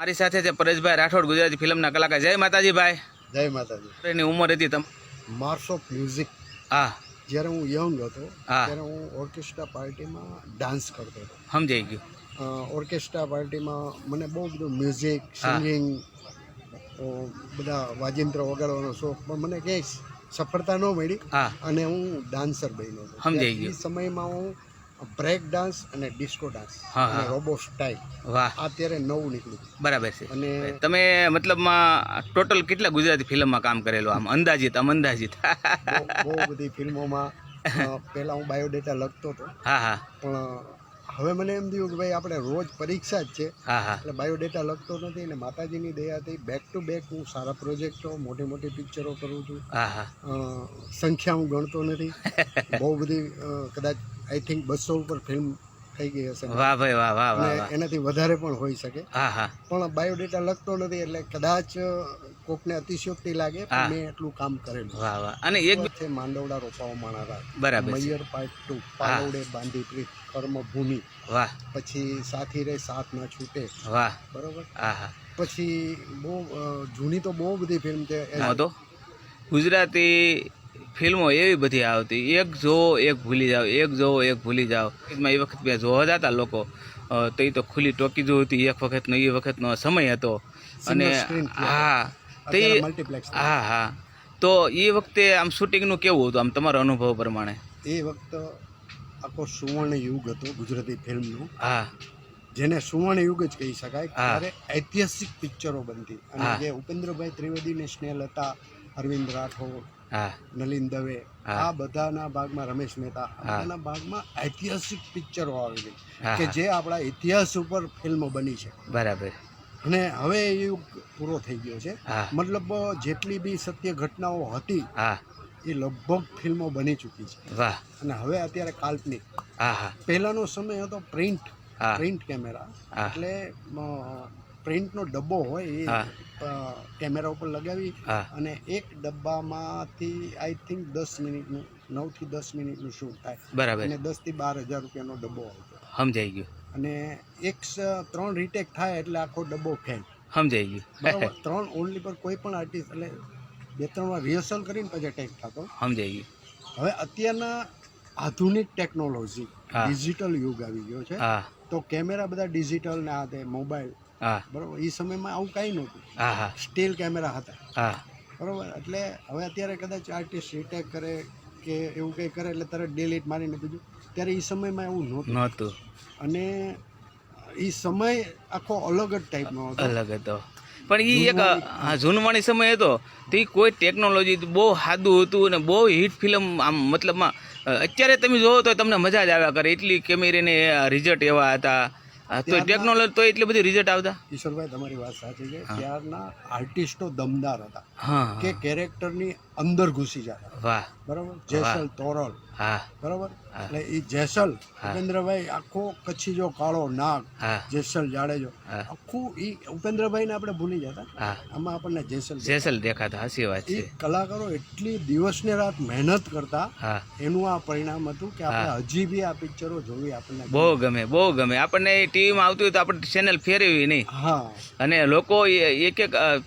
મારી સાથે છે પરેશભાઈ રાઠોડ, ગુજરાતી ફિલ્મના કલાકાર. જય માતાજી ભાઈ. જય માતાજી. એની ઉંમર હતી માર્સ ઓફ મ્યુઝિક. હા જ્યારે હું યંગ હતો હા. ત્યારે હું ઓર્કેસ્ટ્રા પાર્ટીમાં ડાન્સ કરતો હતો. સમજાઈ ગયું. ઓર્કેસ્ટ્રા પાર્ટીમાં મને બહુ બધું મ્યુઝિક, હા. સિંગિંગ, બધા વાજિંત્ર વગાડવાનો શોખ, પણ મને ક્યાંય સફળતા ન મળી હા અને હું ડાન્સર બન્યો હતો. સમજાઈ ગયું. એ સમયમાં હું બ્રેક ડાન્સ અને ડિસ્કો ડાન્સ હા, અને હા. રોબો સ્ટાઇલ વાહ, અત્યારે નવું નીકળ્યું. બરાબર છે. અને તમે મતલબમાં ટોટલ કેટલા ગુજરાતી ફિલ્મમાં કામ કરેલું? આમ અંદાજિત બહુ બધી ફિલ્મોમાં પહેલાં હું બાયોડેટા લખતો હતો, હા હા પણ હવે મને એમ થયું કે ભાઈ આપણે રોજ પરીક્ષા જ છે હા હા એટલે બાયોડેટા લખતો નથી. અને માતાજીની દયાથી બેક ટુ બેક હું સારા પ્રોજેક્ટો, મોટી મોટી પિક્ચરો કરું છું. હા હા સંખ્યા હું ગણતો નથી, બહુ બધી કદાચ આઈ થિંક 200 ઉપર ફિલ્મ થઈ ગઈ હશે વાહ ભાઈ વાહ વાહ વાહ અને વાહ. એનાથી વધારે પણ હોઈ શકે. હા હા પણ બાયોડેટા લખતો નથી એટલે કદાચ કોકને અતિશયોક્તિ લાગે, હા. પણ મેં એટલું કામ કરેલું. વાહ વાહ. અને એક છે માંડવડા રોપાઓ માણારા, બરાબર છે. મૈયર પાર્ટ 2, પાલવડે બાંધી પ્રીત, કર્મભૂમિ, વાહ પછી સાથી રે સાથ ના છૂટે, વાહ. બરોબર. હા હા. પછી બહુ જૂની તો બહુ બધી ફિલ્મ છે. તો ગુજરાતી ફિલ્મો એવી બધી આવતી, એક જોવો એક ભૂલી જાઓ, એક જોવો એક ભૂલી જાઓ. એ વખત બે જોવા જતા લોકો તો એ તો ખુલ્લી ટોકીજો હતી એક વખતનો, એ વખતનો સમય હતો. અને સિંગલ સ્ક્રીન હા તે અત્યારે મલ્ટીપ્લેક્સ. હા હા. તો એ વખતે આમ શૂટિંગનું કેવું હતું, આમ તમારો અનુભવ પ્રમાણે? એ વખત આખો સુવર્ણ યુગ હતો ગુજરાતી ફિલ્મનો, હા જેને સુવર્ણ યુગ જ કહી શકાય. હા. ત્યારે ઐતિહાસિક પિક્ચરો બનતી અને હા. જે ઉપેન્દ્રભાઈ ત્રિવેદીને સ્નેહલતા, અરવિંદ રાઠોડ, હા નલિન દવે, હા. આ બધાના ભાગમાં રમેશ મહેતા, આ હા. બધાના ભાગમાં ઐતિહાસિક પિક્ચરો આવેલી હા, કે હા. જે આપણા ઇતિહાસ ઉપર ફિલ્મો બની છે. બરાબર. અને હવે એ યુગ પૂરો થઈ ગયો છે. હા મતલબ જેટલી બી સત્ય ઘટનાઓ હતી હા એ લગભગ ફિલ્મો બની ચૂકી છે. વાહ. અને હવે અત્યારે કાલ્પનિક. હા હા પહેલાંનો સમય હતો પ્રિન્ટ હા કેમેરા, હા. એટલે પ્રિન્ટનો ડબ્બો હોય એ હા કેમેરા ઉપર લગાવી હા અને એક ડબ્બામાંથી આઈ થિંક 10 મિનિટનું, 9 થી 10 મિનિટનું શૂટ થાય બરાબર. અને 10 થી 12,000 રૂપિયાનો ડબ્બો આવતો. સમજાઈ ગયું. અને 3 રીટેક થાય એટલે આખો ડબ્બો ફેલ. સમજાઈ ગયું. બરાબર. 3 ઓનલી પર કોઈ પણ આર્ટિસ્ટ એટલે 2-3 વાર રિહર્સલ કરીને પછી ટેક થતો. સમજાઈ ગયું. હવે અત્યારના આધુનિક ટેકનોલોજી, હા. ડિજિટલ યુગ આવી ગયો છે. હા તો કેમેરા બધા ડિજિટલ ને આ તે મોબાઈલ, હા બરાબર. એ સમયમાં આવું કાંઈ નહોતું, હા હા સ્ટીલ કેમેરા હતા, હા બરાબર. એટલે હવે અત્યારે કદાચ આર્ટિસ્ટ રીટેક કરે કે એવું કંઈ કરે એટલે તરત ડિલીટ મારીને બીજું. ત્યારે એ સમયમાં એવું નહોતું. નહોતું. અને એ સમય આખો અલગ જ ટાઈપનો હતો. અલગ હતો. પણ એ એક જૂનવાણી. જૂનવાણી સમય હતો તો એ કોઈ ટેકનોલોજી બહુ સાદું હતું અને બહુ હિટ ફિલ્મ. આમ મતલબમાં અત્યારે તમે જોવો તો તમને મજા જ આવ્યા કરે, એટલી કેમેરાને રિઝલ્ટ એવા હતા. તો ટેકનોલોજી તો એટલી બધી રિઝલ્ટ આવતા. કિશોરભાઈ, તમારી વાત સાચી છે. હા. ત્યારના આર્ટિસ્ટો દમદાર હતા હા કે હા. કેરેક્ટરની અંદર ઘૂસી જતા. વાહ. બરાબર. જેસલ વાહ. તોરલ, હા બરાબર. હા એટલે એ જેસલ હા. ઉપેન્દ્રભાઈ આખો કચ્છી જો કાળો નાગ, હા જેસલ જાડેજો, હા આખું એ ઉપેન્દ્રભાઈને આપણે ભૂલી જતા. હા. આમાં આપણને જેસલ જેસલ દેખાતા. હાચી વાત એ છે. કલાકારો એટલી દિવસ ને રાત મહેનત કરતા. હા એનું આ પરિણામ હતું કે આપણે હજી બી આ પિક્ચરો જોવી આપણને બહુ ગમે, બહુ ગમે. આપણને ટીવીમાં આવતી હોય તો આપણે ચેનલ ફેરવી નહીં. હા. અને લોકો એક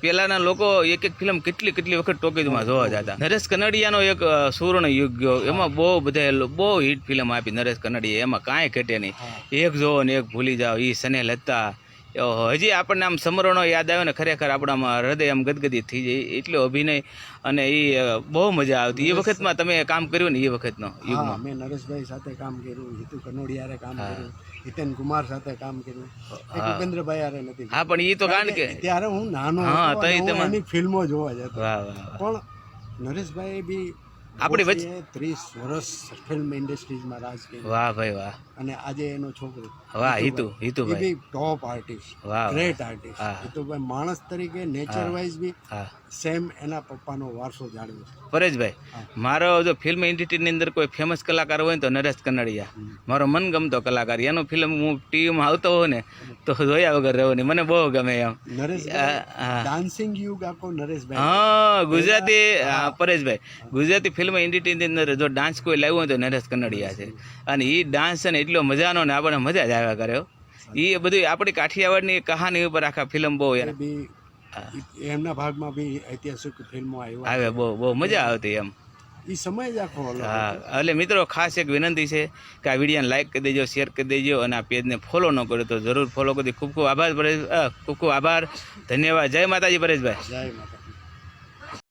પેલાના લોકો એક ફિલ્મ કેટલી વખત ટોકીઝમાં જોવા જતા. નરેશ કનડિયાનો એક સુવર્ણ યુગ ગયો, એમાં બહુ બધા બહુ હિટ ફિલ્મ આપી નરેશ કનડિયા, એમાં કાંઈ ઘટે નહીં. એક જોવો ને એક ભૂલી જાઓ, એ સ્નેહ લતા. હજી આપણને આમ સમરણો યાદ આવે ને ખરેખર આપણામાં હૃદય આમ ગદગદિત થઈ જાય એટલો અભિનય. અને એ બહુ મજા આવતી એ વખતમાં તમે કામ કર્યું ને એ વખતનો હા, યુગમાં. મેં નરેશભાઈ સાથે કામ કર્યું, હિતુ કનોડિયારે કામ હા. કર્યું, હિતેન કુમાર સાથે કામ કર્યું, એક હા. ઉપેન્દ્રભાઈ હારે નથી હા પણ એ તો કારણ કે ત્યારે હું નાનો હા, હતો તો અને એ હું તમારે એની ફિલ્મો જોવા જતો. વાહ વાહ વાહ. પણ નરેશભાઈ બી આપણી વચ્ચે 30 વર્ષ ફિલ્મ ઇન્ડસ્ટ્રીઝમાં રાજ કર્યું. વાહ ભાઈ વાહ. અને આજે એનો છોકરો વાહ એ હિતુભાઈ. બી ટોપ આર્ટિસ્ટ, વાહ ગ્રેટ વાહ. આર્ટિસ્ટ. હા હિતુભાઈ માણસ તરીકે નેચર હા વાઇઝ બી હા. સેમ એના પપ્પાનો વારસો જાળવ્યો. પરેશભાઈ, હા. મારો જો ફિલ્મ ઇન્ડસ્ટ્રીની અંદર કોઈ ફેમસ કલાકાર હોય ને તો નરેશ કનડિયા મારો મનગમતો કલાકાર. એનું ફિલ્મ હું ટીવીમાં આવતો હોય ને તો જોયા વગર રહ્યો નહીં, મને બહુ ગમે એમ. નરેશભાઈ હા ડાન્સિંગ યુગ આખો નરેશભાઈ. હા ગુજરાતી પરેશભાઈ, ગુજરાતી ફિલ્મ ઇન્ડસ્ટ્રીની અંદર જો ડાન્સ કોઈ લાવ્યો હોય તો નરેશ કનડિયા છે. અને એ ડાન્સ છે ને એટલો મજાનો ને આપણને મજા જ આવ્યા કરે. એ બધું આપણી કાઠિયાવાડની કહાની ઉપર આખા ફિલ્મ બહુ એ બી એમના ભાગમાં બી ઐતિહાસિક ફિલ્મો આવ્યા આવે બહુ મજા આવતી એમ. એ સમય જ આખો અલગ હા એટલે મિત્રો ખાસ એક વિનંતી છે કે આ વિડીયોને લાઈક કરી દેજો, શેર કરી દેજો અને આ પેજને ફોલો ન કર્યો તો જરૂર ફોલો કરી. ખૂબ ખૂબ આભાર પરેશ, ખૂબ ખૂબ આભાર, ધન્યવાદ. જય માતાજી પરેશભાઈ. જય માતા.